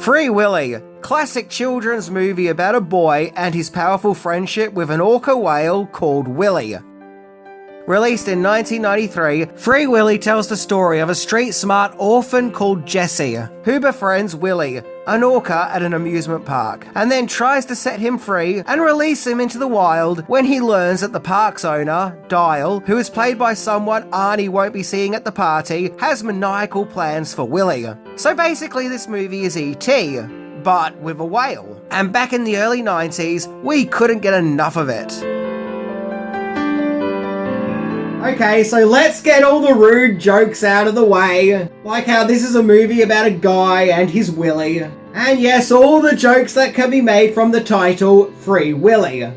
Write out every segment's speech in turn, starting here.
Free Willy, classic children's movie about a boy and his powerful friendship with an orca whale called Willie. Released in 1993, Free Willy tells the story of a street-smart orphan called Jessie, who befriends Willie, an orca at an amusement park, and then tries to set him free and release him into the wild when he learns that the park's owner, Dial, who is played by someone Arnie won't be seeing at the party, has maniacal plans for Willie. So basically this movie is E.T., but with a whale. And back in the early 90s, we couldn't get enough of it. Okay, so let's get all the rude jokes out of the way, like how this is a movie about a guy and his Willy. And yes, all the jokes that can be made from the title, Free Willy.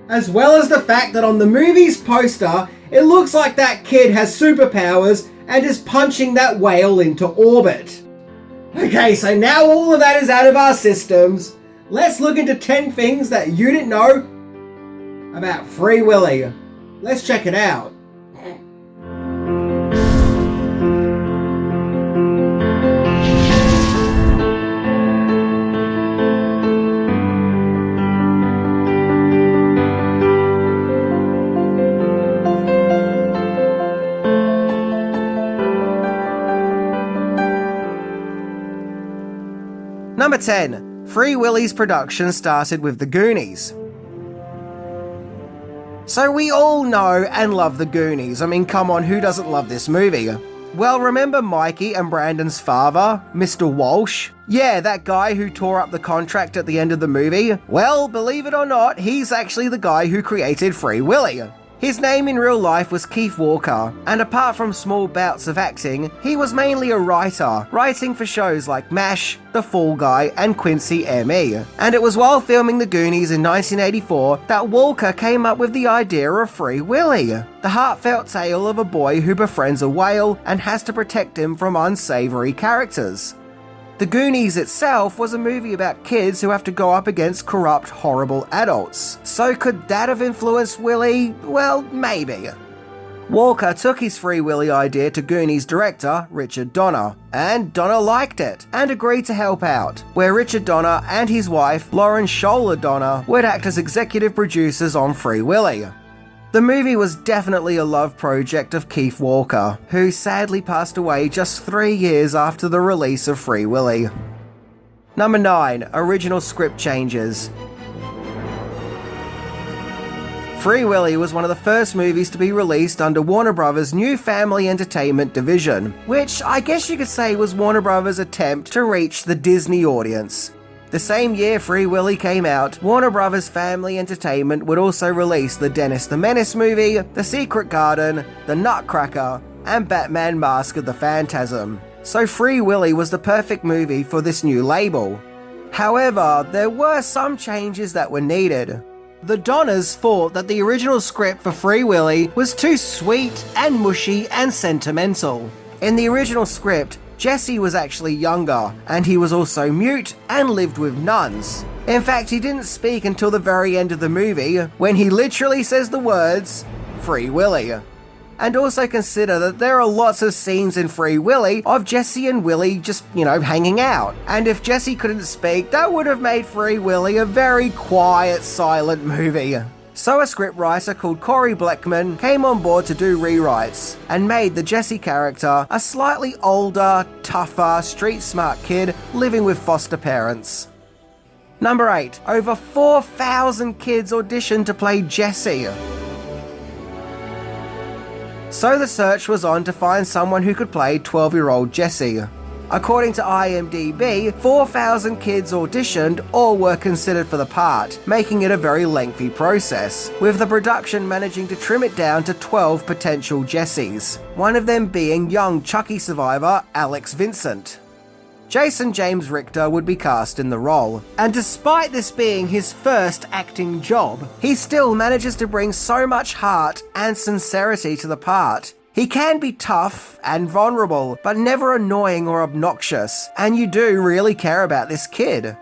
As well as the fact that on the movie's poster, it looks like that kid has superpowers and is punching that whale into orbit. Okay, so now all of that is out of our systems, let's look into 10 things that you didn't know about Free Willy. Let's check it out. Number 10. Free Willy's production started with the Goonies. So we all know and love the Goonies. I mean, come on, who doesn't love this movie? Well, remember Mikey and Brandon's father, Mr. Walsh? Yeah, that guy who tore up the contract at the end of the movie? Well, believe it or not, he's actually the guy who created Free Willy. His name in real life was Keith Walker, and apart from small bouts of acting, he was mainly a writer, writing for shows like MASH, The Fall Guy, and Quincy M.E. And it was while filming The Goonies in 1984 that Walker came up with the idea of Free Willy, the heartfelt tale of a boy who befriends a whale and has to protect him from unsavory characters. The Goonies itself was a movie about kids who have to go up against corrupt, horrible adults. So could that have influenced Willy? Well, maybe. Walker took his Free Willy idea to Goonies director Richard Donner, and Donner liked it and agreed to help out, where Richard Donner and his wife Lauren Scholler Donner would act as executive producers on Free Willy. The movie was definitely a love project of Keith Walker, who sadly passed away just 3 years after the release of Free Willy. Number 9. Original script changes. Free Willy was one of the first movies to be released under Warner Bros.' new family entertainment division, which I guess you could say was Warner Bros.' attempt to reach the Disney audience. The same year Free Willy came out, Warner Bros. Family Entertainment would also release the Dennis the Menace movie, The Secret Garden, The Nutcracker, and Batman Mask of the Phantasm. So Free Willy was the perfect movie for this new label. However, there were some changes that were needed. The Donners thought that the original script for Free Willy was too sweet and mushy and sentimental. In the original script, Jesse was actually younger, and he was also mute and lived with nuns. In fact, he didn't speak until the very end of the movie, when he literally says the words, Free Willy. And also consider that there are lots of scenes in Free Willy of Jesse and Willie just, hanging out. And if Jesse couldn't speak, that would have made Free Willy a very quiet, silent movie. So a scriptwriter called Corey Blackman came on board to do rewrites, and made the Jesse character a slightly older, tougher, street-smart kid living with foster parents. Number 8. Over 4,000 kids auditioned to play Jesse. So the search was on to find someone who could play 12-year-old Jesse. According to IMDb, 4,000 kids auditioned or were considered for the part, making it a very lengthy process, with the production managing to trim it down to 12 potential Jessies, one of them being young Chucky survivor Alex Vincent. Jason James Richter would be cast in the role, and despite this being his first acting job, he still manages to bring so much heart and sincerity to the part. He can be tough and vulnerable, but never annoying or obnoxious, and you do really care about this kid.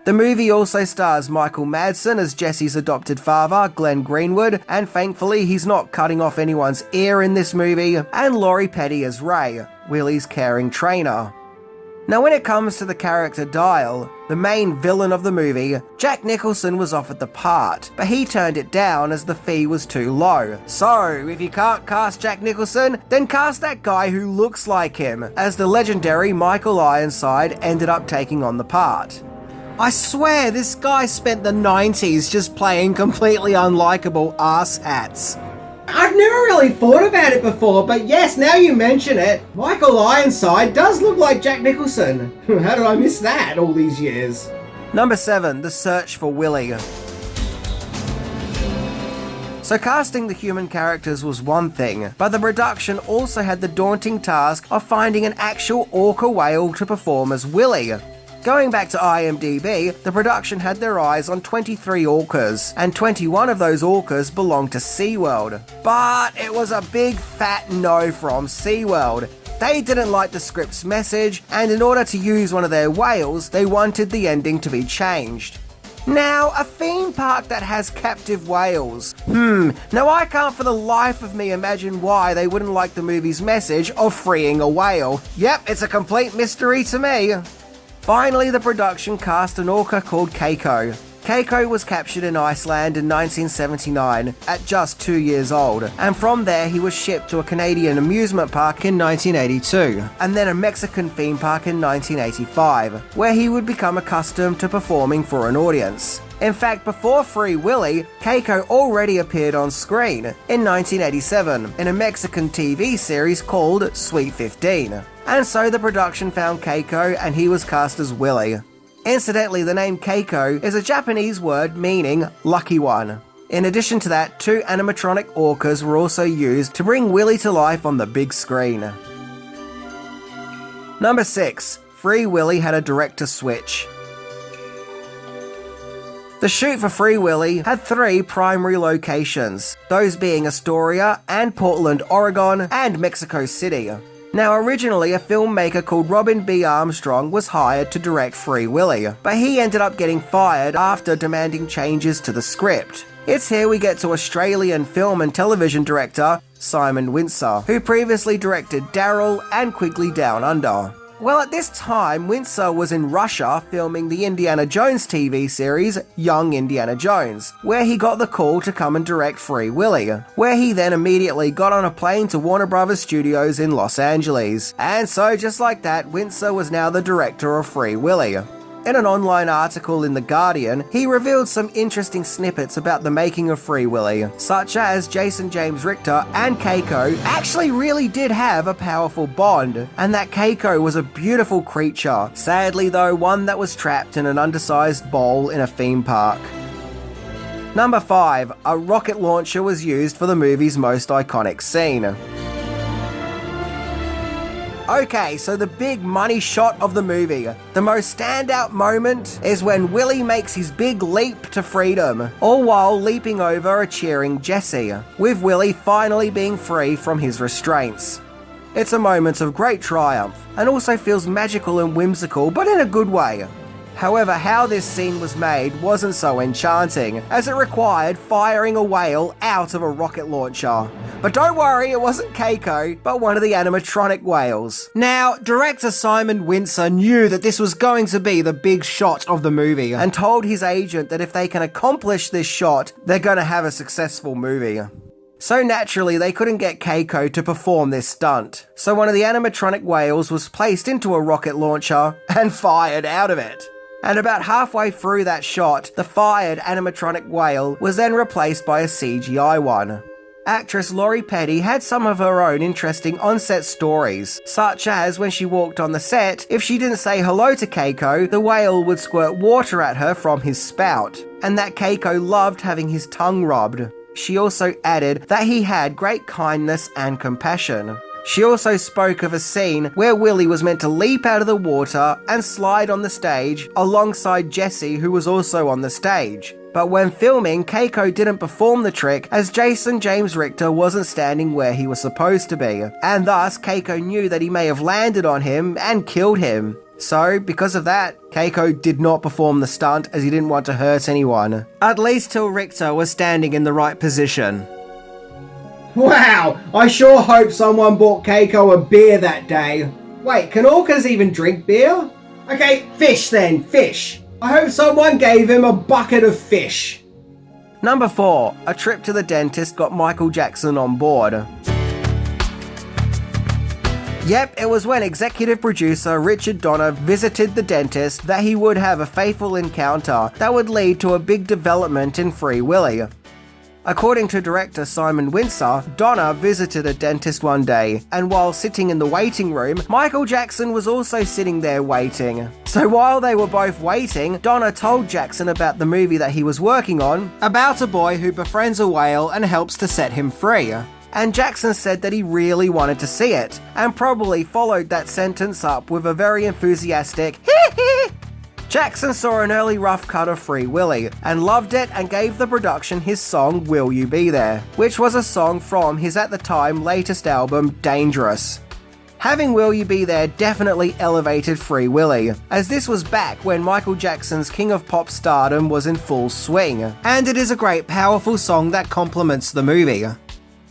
The movie also stars Michael Madsen as Jesse's adopted father, Glenn Greenwood, and thankfully he's not cutting off anyone's ear in this movie, and Laurie Petty as Ray, Willie's caring trainer. Now when it comes to the character Dial, the main villain of the movie, Jack Nicholson was offered the part, but he turned it down as the fee was too low. So, if you can't cast Jack Nicholson, then cast that guy who looks like him, as the legendary Michael Ironside ended up taking on the part. I swear this guy spent the 90s just playing completely unlikable arse-hats. I've never really thought about it before, but yes, now you mention it, Michael Ironside does look like Jack Nicholson. How did I miss that all these years? Number 7, The Search for Willie. So casting the human characters was one thing, but the production also had the daunting task of finding an actual orca whale to perform as Willie. Going back to IMDb, the production had their eyes on 23 orcas, and 21 of those orcas belonged to SeaWorld. But it was a big fat no from SeaWorld. They didn't like the script's message, and in order to use one of their whales, they wanted the ending to be changed. Now, a theme park that has captive whales. Now I can't for the life of me imagine why they wouldn't like the movie's message of freeing a whale. Yep, it's a complete mystery to me. Finally, the production cast an orca called Keiko. Keiko was captured in Iceland in 1979 at just 2 years old, and from there he was shipped to a Canadian amusement park in 1982, and then a Mexican theme park in 1985, where he would become accustomed to performing for an audience. In fact, before FreeWilly, Keiko already appeared on screen in 1987 in a Mexican TV series called Sweet 15. And so the production found Keiko and he was cast as Willie. Incidentally, the name Keiko is a Japanese word meaning lucky one. In addition to that, 2 animatronic orcas were also used to bring Willie to life on the big screen. Number 6. FreeWilly had a director switch. The shoot for FreeWilly had 3 primary locations, those being Astoria and Portland, Oregon, and Mexico City. Now originally a filmmaker called Robin B. Armstrong was hired to direct FreeWilly, but he ended up getting fired after demanding changes to the script. It's here we get to Australian film and television director Simon Windsor, who previously directed Daryl and Quigley Down Under. Well, at this time, Windsor was in Russia filming the Indiana Jones TV series Young Indiana Jones, where he got the call to come and direct FreeWilly, where he then immediately got on a plane to Warner Brothers Studios in Los Angeles. And so, just like that, Windsor was now the director of FreeWilly. In an online article in The Guardian, he revealed some interesting snippets about the making of FreeWilly, such as Jason James Richter and Keiko actually really did have a powerful bond, and that Keiko was a beautiful creature, sadly though one that was trapped in an undersized bowl in a theme park. Number 5. A rocket launcher was used for the movie's most iconic scene. Okay, so the big money shot of the movie. The most standout moment is when Willie makes his big leap to freedom, all while leaping over a cheering Jessie, with Willie finally being free from his restraints. It's a moment of great triumph, and also feels magical and whimsical, but in a good way. However, how this scene was made wasn't so enchanting, as it required firing a whale out of a rocket launcher. But don't worry, it wasn't Keiko, but one of the animatronic whales. Now, director Simon Windsor knew that this was going to be the big shot of the movie, and told his agent that if they can accomplish this shot, they're going to have a successful movie. So naturally, they couldn't get Keiko to perform this stunt. So one of the animatronic whales was placed into a rocket launcher and fired out of it. And about halfway through that shot, the fired animatronic whale was then replaced by a CGI one. Actress Laurie Petty had some of her own interesting on-set stories, such as when she walked on the set, if she didn't say hello to Keiko, the whale would squirt water at her from his spout, and that Keiko loved having his tongue rubbed. She also added that he had great kindness and compassion. She also spoke of a scene where Willie was meant to leap out of the water and slide on the stage alongside Jessie, who was also on the stage. But when filming, Keiko didn't perform the trick as Jason James Richter wasn't standing where he was supposed to be, and thus Keiko knew that he may have landed on him and killed him. So, because of that, Keiko did not perform the stunt as he didn't want to hurt anyone, at least till Richter was standing in the right position. Wow, I sure hope someone bought Keiko a beer that day. Wait, can orcas even drink beer? Okay, fish then, fish. I hope someone gave him a bucket of fish. Number 4. A trip to the dentist got Michael Jackson on board. Yep, it was when executive producer Richard Donner visited the dentist that he would have a fateful encounter that would lead to a big development in Free Willy. According to director Simon Windsor, Donner visited a dentist one day, and while sitting in the waiting room, Michael Jackson was also sitting there waiting. So while they were both waiting, Donner told Jackson about the movie that he was working on, about a boy who befriends a whale and helps to set him free. And Jackson said that he really wanted to see it, and probably followed that sentence up with a very enthusiastic hee hee. Jackson saw an early rough cut of Free Willy and loved it and gave the production his song Will You Be There, which was a song from his at the time latest album Dangerous. Having Will You Be There definitely elevated Free Willy, as this was back when Michael Jackson's King of Pop stardom was in full swing, and it is a great powerful song that complements the movie.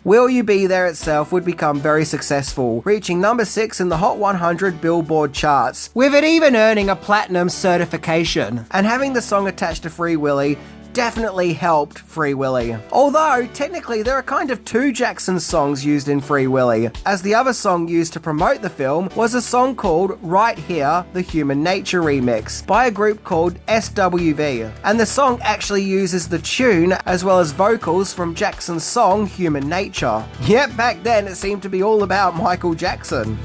Will You Be There itself would become very successful, reaching number 6 in the Hot 100 Billboard charts, with it even earning a platinum certification. And having the song attached to Free Willy definitely helped Free Willy. Although, technically, there are kind of 2 Jackson songs used in Free Willy, as the other song used to promote the film was a song called Right Here, the Human Nature Remix, by a group called SWV, and the song actually uses the tune as well as vocals from Jackson's song Human Nature. Yep, back then it seemed to be all about Michael Jackson.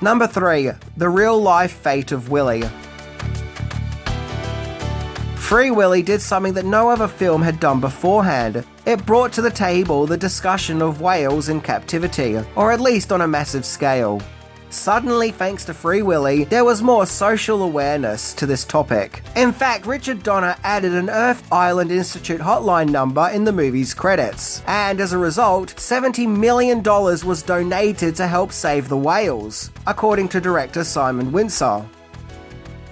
Number 3. The Real Life Fate of Willie. Free Willy did something that no other film had done beforehand. It brought to the table the discussion of whales in captivity, or at least on a massive scale. Suddenly, thanks to Free Willy, there was more social awareness to this topic. In fact, Richard Donner added an Earth Island Institute hotline number in the movie's credits, and as a result, $70 million was donated to help save the whales, according to director Simon Windsor.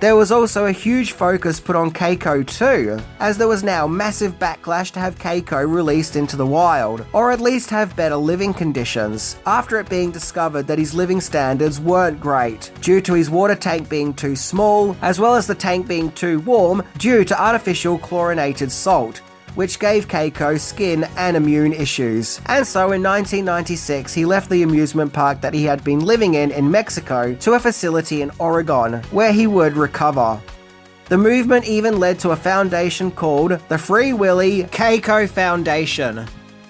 There was also a huge focus put on Keiko too, as there was now massive backlash to have Keiko released into the wild, or at least have better living conditions, after it being discovered that his living standards weren't great, due to his water tank being too small, as well as the tank being too warm due to artificial chlorinated salt, which gave Keiko skin and immune issues. And so in 1996, he left the amusement park that he had been living in Mexico to a facility in Oregon, where he would recover. The movement even led to a foundation called the Free Willy Keiko Foundation.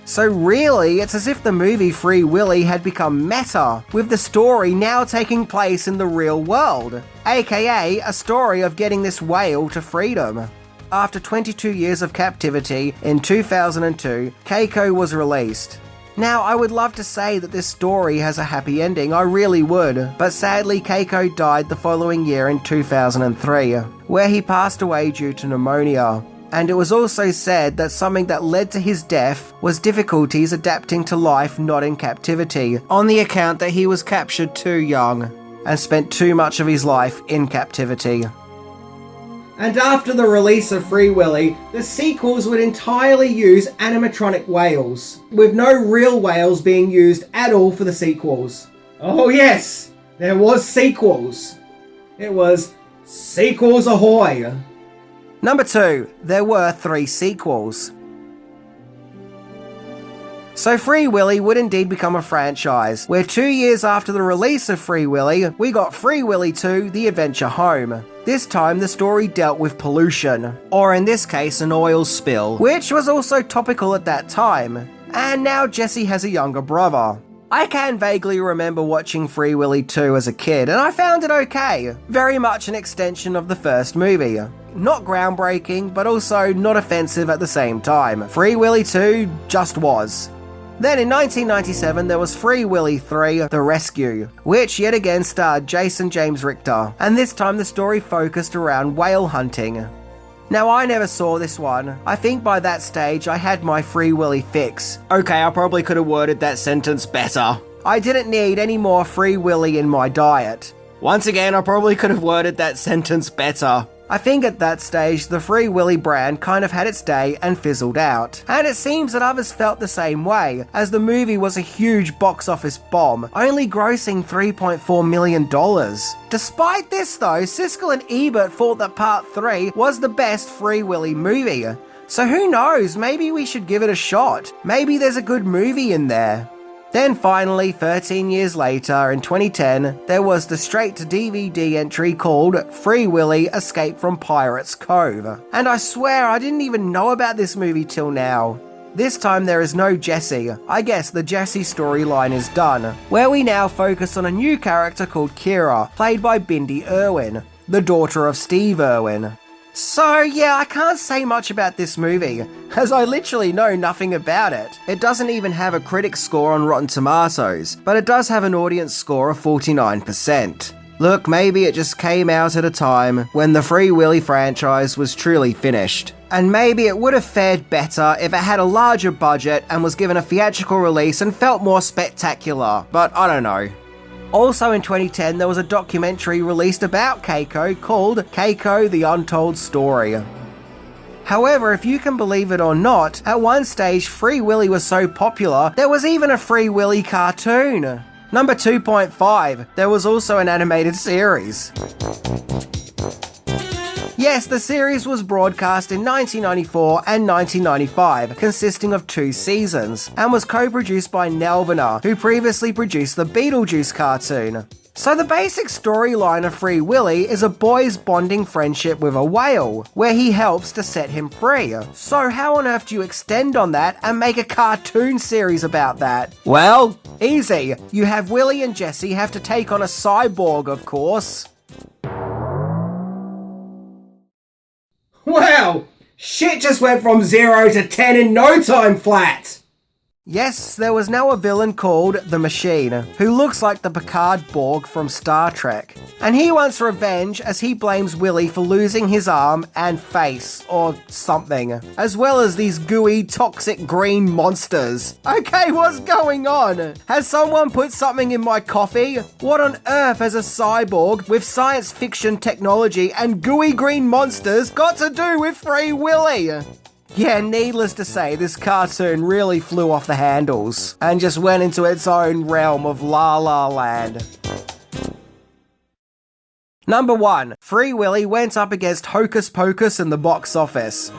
So really, it's as if the movie Free Willy had become meta, with the story now taking place in the real world, aka a story of getting this whale to freedom. After 22 years of captivity, in 2002, Keiko was released. Now, I would love to say that this story has a happy ending, I really would, but sadly Keiko died the following year in 2003, where he passed away due to pneumonia. And it was also said that something that led to his death was difficulties adapting to life not in captivity, on the account that he was captured too young, and spent too much of his life in captivity. And after the release of Free Willy, the sequels would entirely use animatronic whales, with no real whales being used at all for the sequels. Oh yes, there was sequels. It was sequels ahoy! Number 2, there were 3 sequels. So Free Willy would indeed become a franchise, where 2 years after the release of Free Willy, we got Free Willy 2: The Adventure Home. This time the story dealt with pollution, or in this case an oil spill, which was also topical at that time. And now Jesse has a younger brother. I can vaguely remember watching Free Willy 2 as a kid, and I found it okay. Very much an extension of the first movie. Not groundbreaking, but also not offensive at the same time. Free Willy 2 just was. Then in 1997 there was Free Willy 3: The Rescue, which yet again starred Jason James Richter, and this time the story focused around whale hunting. Now I never saw this one. I think by that stage I had my Free Willy fix. Okay, I probably could have worded that sentence better. I didn't need any more Free Willy in my diet. Once again, I probably could have worded that sentence better. I think at that stage, the FreeWilly brand kind of had its day and fizzled out. And it seems that others felt the same way, as the movie was a huge box office bomb, only grossing $3.4 million. Despite this though, Siskel and Ebert thought that Part 3 was the best FreeWilly movie. So who knows, maybe we should give it a shot. Maybe there's a good movie in there. Then finally, 13 years later, in 2010, there was the straight-to-DVD entry called FreeWilly Escape from Pirates Cove. And I swear I didn't even know about this movie till now. This time there is no Jessie. I guess the Jessie storyline is done, where we now focus on a new character called Kira, played by Bindi Irwin, the daughter of Steve Irwin. So yeah, I can't say much about this movie, as I literally know nothing about it. It doesn't even have a critic score on Rotten Tomatoes, but it does have an audience score of 49%. Look, maybe it just came out at a time when the FreeWilly franchise was truly finished. And maybe it would have fared better if it had a larger budget and was given a theatrical release and felt more spectacular, but I don't know. Also in 2010, there was a documentary released about Keiko called Keiko the Untold Story. However, if you can believe it or not, at one stage FreeWilly was so popular, there was even a FreeWilly cartoon. Number 2.5, there was also an animated series. Yes, the series was broadcast in 1994 and 1995, consisting of 2 seasons, and was co-produced by Nelvana, who previously produced the Beetlejuice cartoon. So the basic storyline of FreeWilly is a boy's bonding friendship with a whale, where he helps to set him free. So how on earth do you extend on that and make a cartoon series about that? Well, easy. You have Willie and Jessie have to take on a cyborg, of course. Wow! Shit just went from 0 to 10 in no time flat! Yes, there was now a villain called The Machine, who looks like the Picard Borg from Star Trek. And he wants revenge as he blames Willie for losing his arm and face, or something, as well as these gooey, toxic green monsters. Okay, what's going on? Has someone put something in my coffee? What on earth has a cyborg with science fiction technology and gooey green monsters got to do with FreeWilly? Yeah, needless to say, this cartoon really flew off the handles and just went into its own realm of La La Land. Number 1. FreeWilly went up against Hocus Pocus in the box office.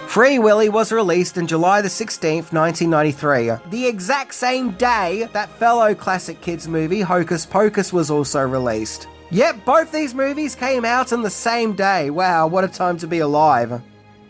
FreeWilly was released on July the 16th, 1993, the exact same day that fellow classic kids movie Hocus Pocus was also released. Yep, both these movies came out on the same day. Wow, what a time to be alive.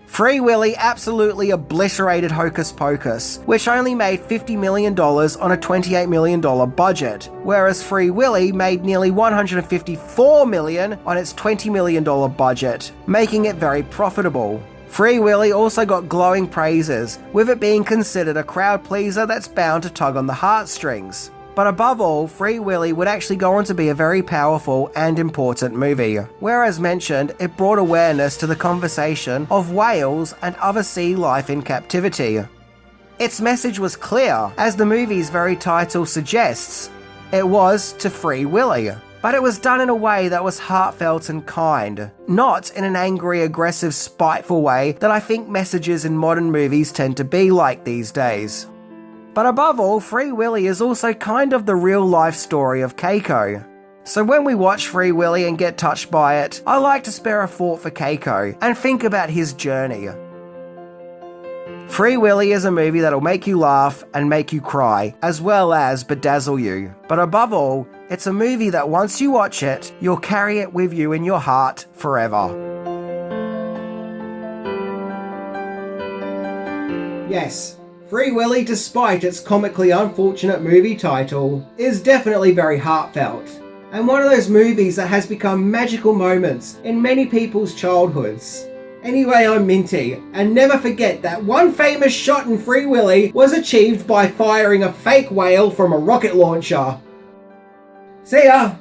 FreeWilly absolutely obliterated Hocus Pocus, which only made $50 million on a $28 million budget, whereas FreeWilly made nearly $154 million on its $20 million budget, making it very profitable. FreeWilly also got glowing praises, with it being considered a crowd pleaser that's bound to tug on the heartstrings. But above all, FreeWilly would actually go on to be a very powerful and important movie, where as mentioned, it brought awareness to the conversation of whales and other sea life in captivity. Its message was clear, as the movie's very title suggests. It was to free Willie. But it was done in a way that was heartfelt and kind, not in an angry, aggressive, spiteful way that I think messages in modern movies tend to be like these days. But above all, FreeWilly is also kind of the real-life story of Keiko. So when we watch FreeWilly and get touched by it, I like to spare a thought for Keiko and think about his journey. FreeWilly is a movie that'll make you laugh and make you cry, as well as bedazzle you. But above all, it's a movie that once you watch it, you'll carry it with you in your heart forever. Yes. FreeWilly, despite its comically unfortunate movie title, is definitely very heartfelt, and one of those movies that has become magical moments in many people's childhoods. Anyway, I'm Minty, and never forget that one famous shot in FreeWilly was achieved by firing a fake whale from a rocket launcher. See ya!